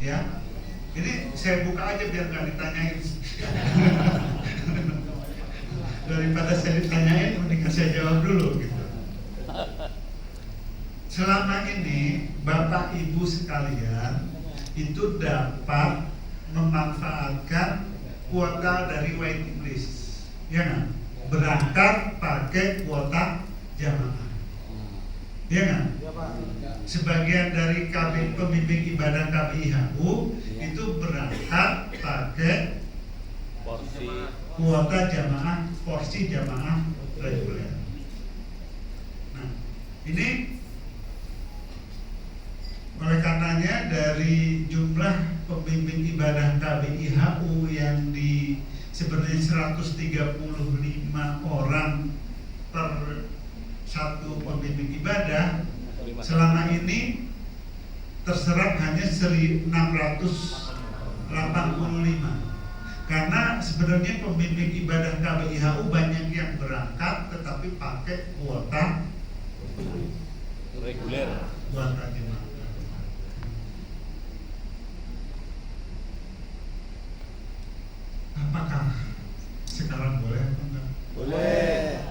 ya. Ini saya buka aja biar nggak ditanyain. Daripada saya ditanyain, mendingan saya jawab dulu gitu. Selama ini Bapak Ibu sekalian itu dapat memanfaatkan kuota dari waiting list, ya kan? Berangkat pakai kuota jamaah, ya kan? Sebagian dari pembimbing ibadah KBIHU itu berangkat pakai kuota jamaah, porsi jamaah reguler. Nah, ini oleh karenanya dari jumlah pembimbing ibadah KBIHU yang sebenarnya 135 orang per satu pembimbing ibadah, selama ini terserap hanya 1685, karena sebenarnya pembimbing ibadah KBIHU banyak yang berangkat tetapi pakai kuota reguler, kuota jemaah. Apakah sekarang boleh atau enggak? boleh.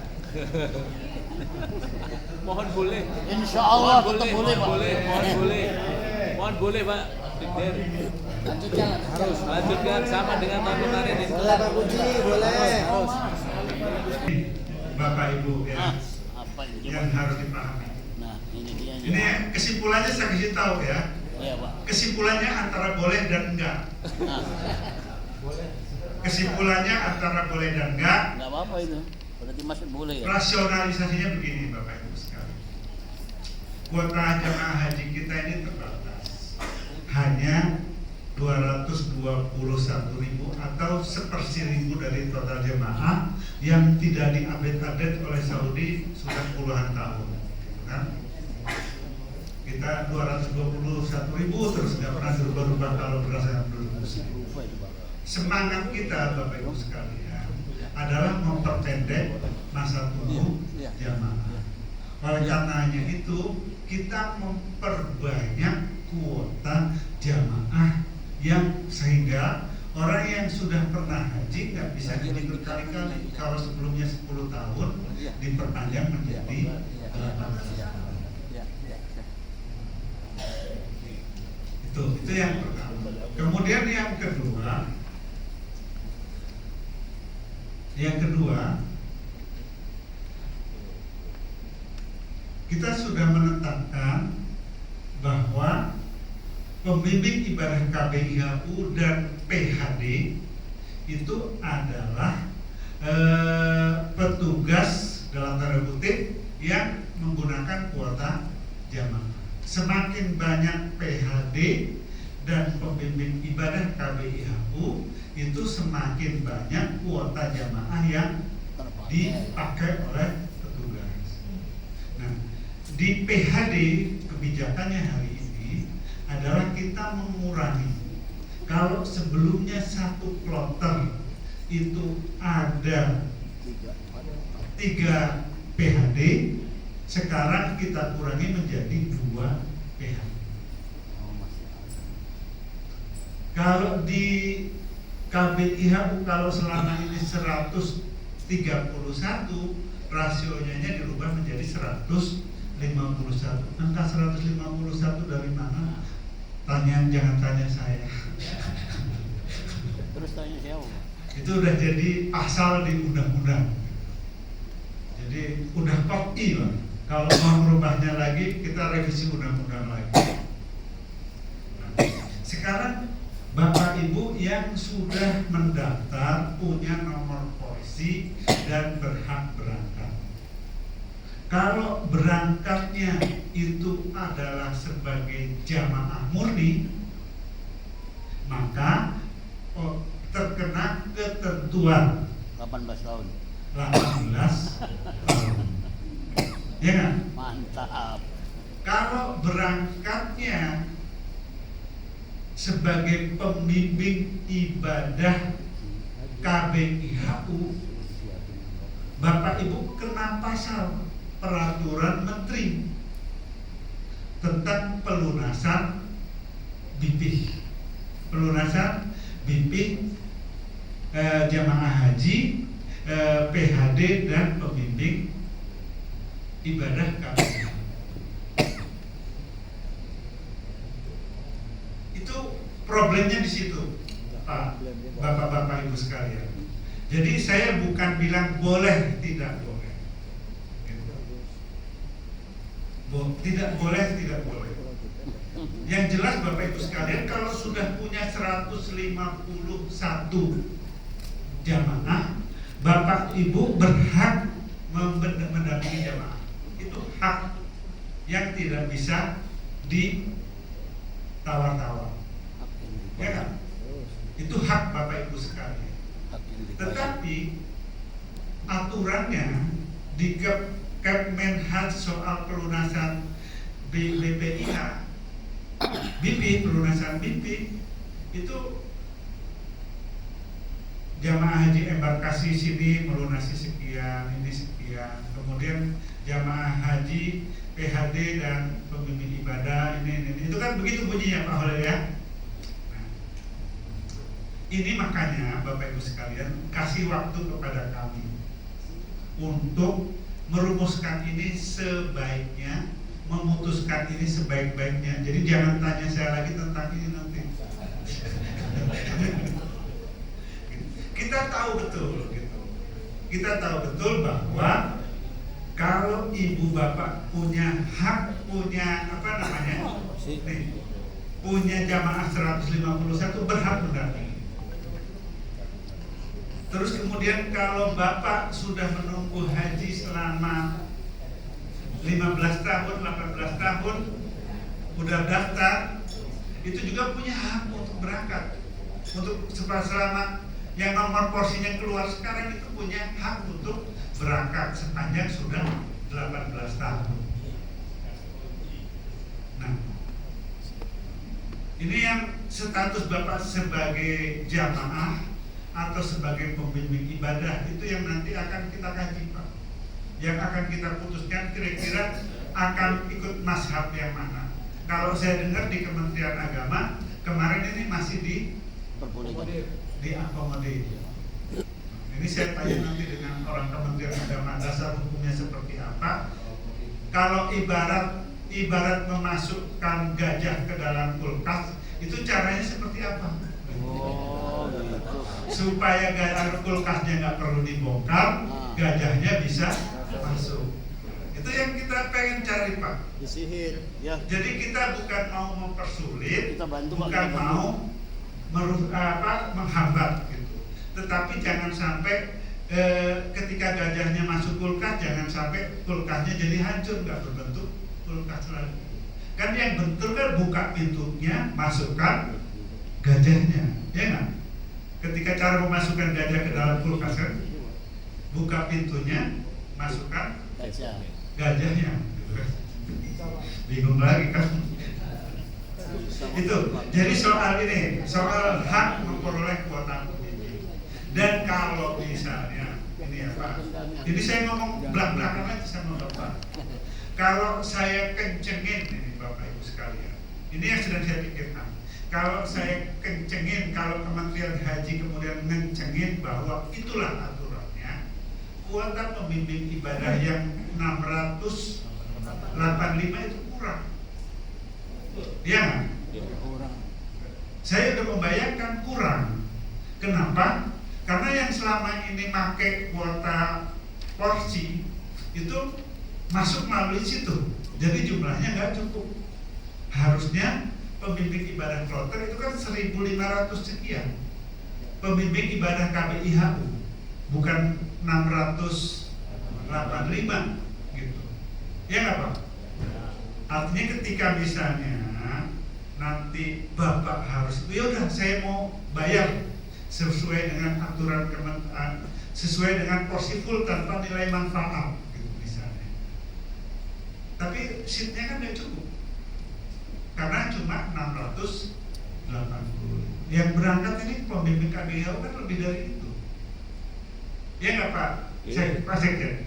Mohon boleh. Insya Allah tetap boleh, Pak. Mohon boleh, Pak. Lanjutkan, harus. Lanjutkan sama dengan tahun kemarin ini. Boleh, Pak Puji, boleh. Bapak Ibu ya, Apa ini? yang harus dipahami. Nah, ini dia. Ini kesimpulannya saya kasih tahu ya. Iya, Pak. Kesimpulannya antara boleh dan enggak. Nah, Kesimpulannya antara boleh dan enggak. nggak apa-apa itu. Berarti masih boleh ya. Rasionalisasinya begini Bapak Ibu sekalian. Kuota jemaah haji kita ini terbatas. Hanya 221.000 atau 1/1000 dari total jemaah yang tidak diupdate oleh Saudi sudah puluhan tahun, kan? Kita 221.000 terus nggak pernah berubah kalau berdasarkan penduduk muslim. Semangat kita Bapak Ibu sekalian adalah memperpendek masa tunggu jamaah. Oleh karenanya itu kita memperbanyak kuota jamaah yang sehingga orang yang sudah pernah haji nggak bisa haji berkali-kali. Kalau sebelumnya 10 tahun diperpanjang menjadi 8 tahun. Itu yang pertama. Kemudian yang kedua, kita sudah menetapkan bahwa pembimbing ibadah KBIHU dan PHD itu adalah petugas dalam tanda kutip yang menggunakan kuota jamaah. Semakin banyak PHD dan pembimbing ibadah KBIHU itu semakin banyak kuota jamaah yang dipakai oleh petugas. Nah, di PHD kebijakannya hari ini adalah kita mengurangi. Kalau sebelumnya satu kloter itu ada 3 PHD, sekarang kita kurangi menjadi 2 PHD. Kalau di KBIHU kalau selama ini 131, rasionya dirubah menjadi 151. Angka 151 dari mana? Jangan tanya saya. Terus tanya siapa? Itu udah jadi pasal di undang-undang. Jadi udah kopi lah. Kalau mau merubahnya lagi, kita revisi undang-undang lagi. Nah, sekarang Bapak Ibu yang sudah mendaftar punya nomor polisi dan berhak berangkat. Kalau berangkatnya itu adalah sebagai jamaah murni, maka terkena ketentuan 18 tahun. 18 tahun. Ya kan? Mantap. Kalau berangkatnya sebagai pembimbing ibadah KBIHU, Bapak Ibu kena pasal peraturan menteri tentang pelunasan BPIH. pelunasan, bimbing jamaah haji, PHD dan pembimbing ibadah KBIH. Itu problemnya di situ, Pak, Bapak-bapak Ibu sekalian. Jadi saya bukan bilang boleh tidak boleh. Tidak boleh, tidak boleh. Yang jelas Bapak Ibu sekalian, kalau sudah punya 151 jamaah, Bapak Ibu berhak mendampingi jamaah. Itu hak yang tidak bisa ditawar-tawar. Ya kan? Itu hak Bapak Ibu sekalian. Tetapi aturannya di Kemenhaj soal pelunasan BPIH, BP, pelunasan BP itu jamaah haji embarkasi sini melunasi sekian, ini sekian, kemudian jamaah haji PHD dan pembimbing ibadah ini itu kan begitu bunyinya Pak Holil ya. Nah, ini makanya Bapak Ibu sekalian kasih waktu kepada kami untuk merumuskan ini sebaiknya, memutuskan ini sebaik-baiknya. Jadi jangan tanya saya lagi tentang ini nanti. Kita tahu betul gitu. Kita tahu betul bahwa kalau ibu bapak punya hak, punya apa namanya? Punya jamaah 151 berhak mendampingi. Terus kemudian kalau bapak sudah menunggu haji selama 15 tahun, 18 tahun, udah daftar, itu juga punya hak untuk berangkat. Untuk selama yang nomor porsinya keluar sekarang itu punya hak untuk berangkat sepanjang sudah 18 tahun. Nah, ini yang status bapak sebagai jamaah atau sebagai pembimbing ibadah itu yang nanti akan kita kaji Pak, yang akan kita putuskan kira-kira akan ikut mazhab yang mana. Kalau saya dengar di Kementerian Agama kemarin ini masih diakomodir. Ini saya tanya nanti dengan orang Kementerian Agama dasar hukumnya seperti apa. Kalau ibarat memasukkan gajah ke dalam kulkas itu caranya seperti apa? Supaya kulkasnya nggak perlu dibongkar, gajahnya bisa masuk. Itu yang kita pengen cari Pak. Disihir, ya. Jadi kita bukan mau mempersulit, Kita bantu, Pak, bukan kita mau menghambat gitu. Tetapi jangan sampai ketika gajahnya masuk kulkas, jangan sampai kulkasnya jadi hancur, nggak berbentuk kulkas lagi. Kan yang betul kan buka pintunya, masukkan gajahnya, ya kan? Ketika cara memasukkan gajah ke dalam kulkas kan, buka pintunya, masukkan gajahnya, bingung lagi kan? Itu. Jadi soal ini, soal hak memperoleh kuota pembimbing. Dan kalau misalnya ini ya Pak, ini saya ngomong belak-belakan aja sama Bapak. Kalau saya kencengin ini Bapak Ibu sekalian, ini yang sedang saya pikirkan. Kalau saya kencengin, kalau Kementerian Haji kemudian ngencengin bahwa itulah aturannya, kuota pembimbing ibadah yang 685 itu kurang. Ya kan? Saya udah membayangkan kurang. Kenapa? Karena yang selama ini pakai kuota porsi itu masuk melalui situ, jadi jumlahnya nggak cukup. Harusnya pembimbing ibadah kloter itu kan 1.500 sekian. Pembimbing ibadah KBIHU bukan 685 gitu. Ya nggak Pak? Artinya ketika misalnya nanti Bapak harus, ya udah saya mau bayar sesuai dengan aturan sesuai dengan porsi full tanpa nilai manfaat gitu misalnya. Tapi seatnya kan nggak cukup. Karena cuma 680. Yang berangkat ini pembimbing KBIHU kan lebih dari itu. Ya nggak Pak? Pak Sekjen.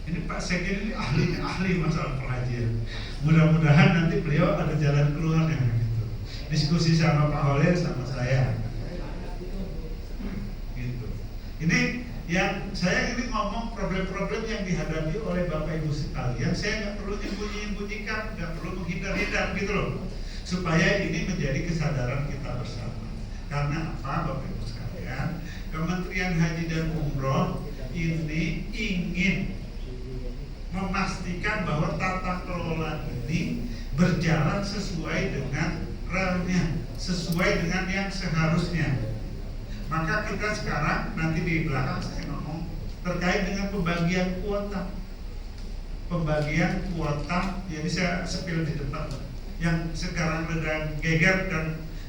Ini Pak Sekjen ini ahli masalah pengajian. Mudah-mudahan nanti beliau ada jalan keluarnya gitu. diskusi sama Pak Holil sama saya. Gitu. Ini yang saya ini ngomong problem-problem yang dihadapi oleh Bapak Ibu sekalian. Saya nggak perlu nyembunyi-nyembunyikan, nggak perlu menghindar-hindar gitu loh. Supaya ini menjadi kesadaran kita bersama. Karena apa, Bapak Ibu sekalian? Kementerian Haji dan Umroh ini ingin memastikan bahwa tata kelola ini berjalan sesuai dengan realnya, sesuai dengan yang seharusnya. Maka kita sekarang nanti di belakang saya ngomong terkait dengan pembagian kuota. Pembagian kuota, jadi saya sepil di depan. Yang sekarang sedang geger dan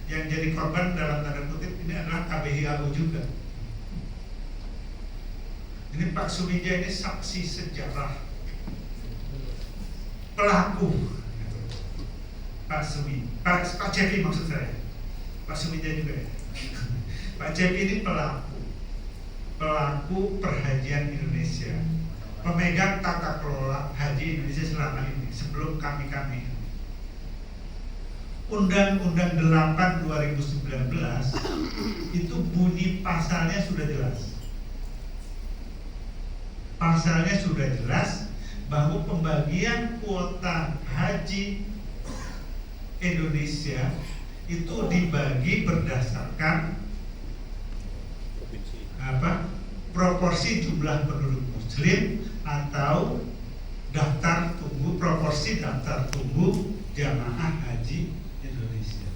yang jadi korban dalam tanda kutip ini adalah KBHI juga. Ini Pak Sumija ini saksi sejarah, pelaku. Pak Cepi maksud saya, Pak Sumija juga ya. Pak Cepi ini pelaku perhajian Indonesia, pemegang tata kelola haji Indonesia selama ini sebelum kami. Undang-Undang 8 2019 itu bunyi pasalnya sudah jelas. Pasalnya sudah jelas bahwa pembagian kuota haji Indonesia itu dibagi berdasarkan proporsi jumlah penduduk muslim atau daftar tunggu, proporsi daftar tunggu jamaah haji Indonesia.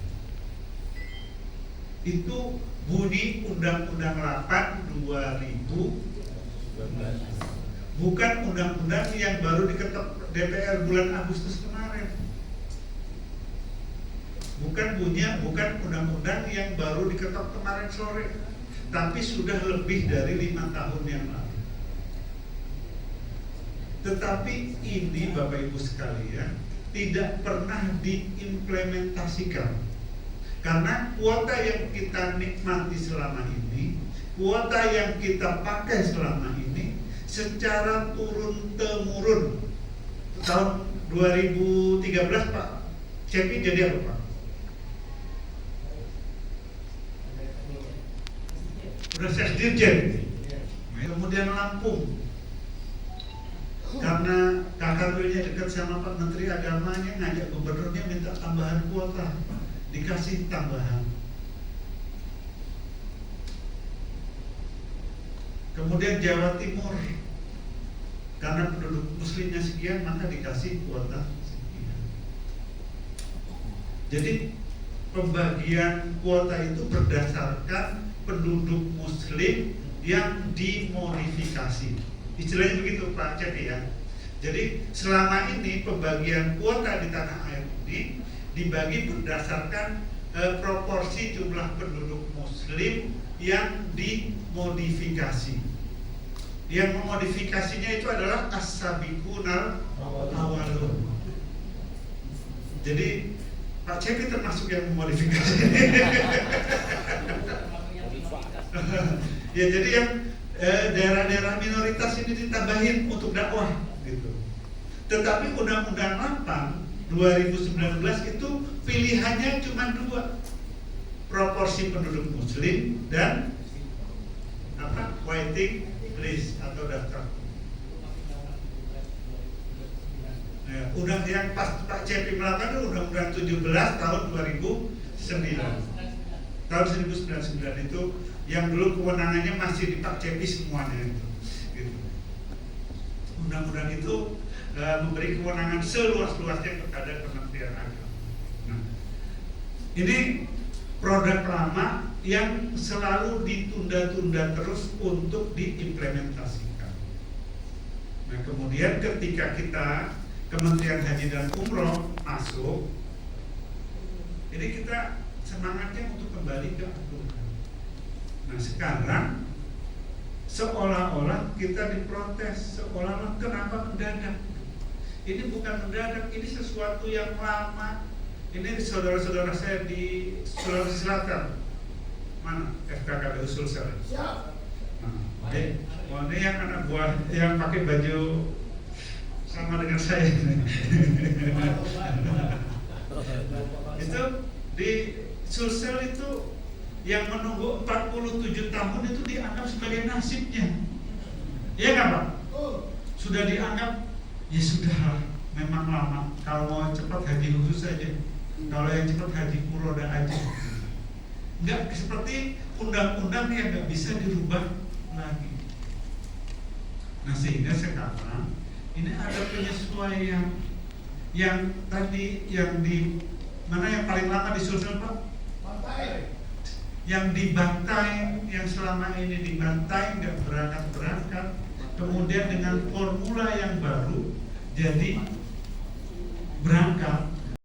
Itu bunyi Undang-Undang 8 2019. Bukan undang-undang yang baru diketok DPR bulan Agustus kemarin. Bukan undang-undang yang baru diketok kemarin sore, tapi sudah lebih dari 5 tahun yang lalu. Tetapi ini Bapak Ibu sekalian tidak pernah diimplementasikan. Karena kuota yang kita nikmati selama ini, kuota yang kita pakai selama ini secara turun-temurun. Tahun 2013 Pak Cepi jadi apa Pak? Udah Sesdirjen. Kemudian Lampung, karena KKP-nya dekat sama Pak Menteri Agamanya, ngajak gubernurnya minta tambahan kuota, dikasih tambahan. Kemudian Jawa Timur, karena penduduk muslimnya sekian maka dikasih kuota sekian. Jadi pembagian kuota itu berdasarkan penduduk muslim yang dimodifikasi. Istilahnya begitu Pak Cepi ya. Jadi selama ini pembagian kuota di tanah air ini dibagi berdasarkan proporsi jumlah penduduk muslim yang dimodifikasi. Yang memodifikasinya itu adalah as-sabiqunal awwalun. Jadi Pak Cepi termasuk yang memodifikasi. Ya, jadi yang daerah-daerah minoritas ini ditambahin untuk dakwah gitu. Tetapi Undang-Undang 8 2019 itu pilihannya cuma 2, proporsi penduduk muslim dan waiting list atau daftar. Undang yang pas Pak Cepi melakukan itu Undang-Undang 17 tahun 2009. Tahun 1999 itu yang dulu kewenangannya masih di Pak Cepi semuanya itu. Gitu. Undang-undang itu memberi kewenangan seluas-luasnya kepada Kementerian Agama. Nah, ini produk lama yang selalu ditunda-tunda terus untuk diimplementasikan. Nah, kemudian ketika kita Kementerian Haji dan Umroh masuk, ini kita semangatnya untuk kembali ke aturan. Nah, sekarang seolah-olah kita diprotes, seolah-olah kenapa mendadak. Ini bukan mendadak, ini sesuatu yang lama. Ini saudara-saudara saya di Sulawesi Selatan. Mana FKKB Sulsel? Nah, ini yang anak buah yang pakai baju sama dengan saya. Itu Di Sulsel itu yang menunggu 47 tahun itu dianggap sebagai nasibnya. Iya nggak Pak? Sudah dianggap, ya sudah memang lama. Kalau mau cepat haji khusus aja. Kalau yang cepat haji furoda aja. Nggak seperti undang-undang yang nggak bisa dirubah lagi. Nah sehingga sekarang ini ada penyesuaian yang tadi yang di mana yang paling lama di Sulsel Pak? Yang dibantai, yang selama ini dibantai nggak berangkat, kemudian dengan formula yang baru jadi berangkat.